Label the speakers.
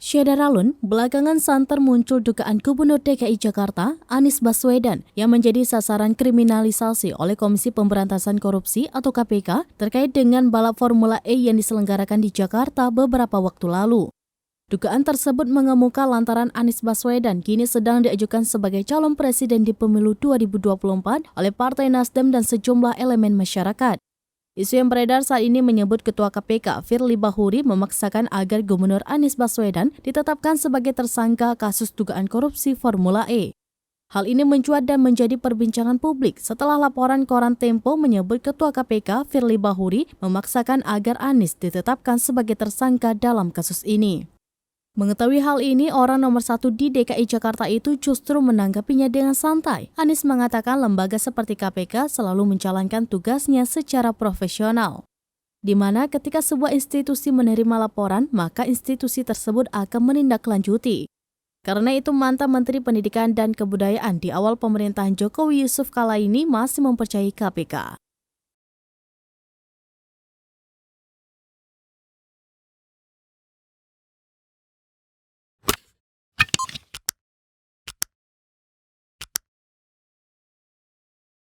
Speaker 1: Syederalun, belakangan santer muncul dugaan Gubernur DKI Jakarta, Anies Baswedan, yang menjadi sasaran kriminalisasi oleh Komisi Pemberantasan Korupsi atau KPK terkait dengan balap Formula E yang diselenggarakan di Jakarta beberapa waktu lalu. Dugaan tersebut mengemuka lantaran Anies Baswedan kini sedang diajukan sebagai calon presiden di pemilu 2024 oleh Partai Nasdem dan sejumlah elemen masyarakat. Isu yang beredar saat ini menyebut Ketua KPK Firly Bahuri memaksakan agar Gubernur Anies Baswedan ditetapkan sebagai tersangka kasus dugaan korupsi Formula E. Hal ini mencuat dan menjadi perbincangan publik setelah laporan koran Tempo menyebut Ketua KPK Firly Bahuri memaksakan agar Anies ditetapkan sebagai tersangka dalam kasus ini. Mengetahui hal ini, orang nomor 1 di DKI Jakarta itu justru menanggapinya dengan santai. Anies mengatakan lembaga seperti KPK selalu menjalankan tugasnya secara profesional, di mana ketika sebuah institusi menerima laporan, maka institusi tersebut akan menindaklanjuti. Karena itu, mantan Menteri Pendidikan dan Kebudayaan di awal pemerintahan Jokowi Yusuf kala ini masih mempercayai KPK.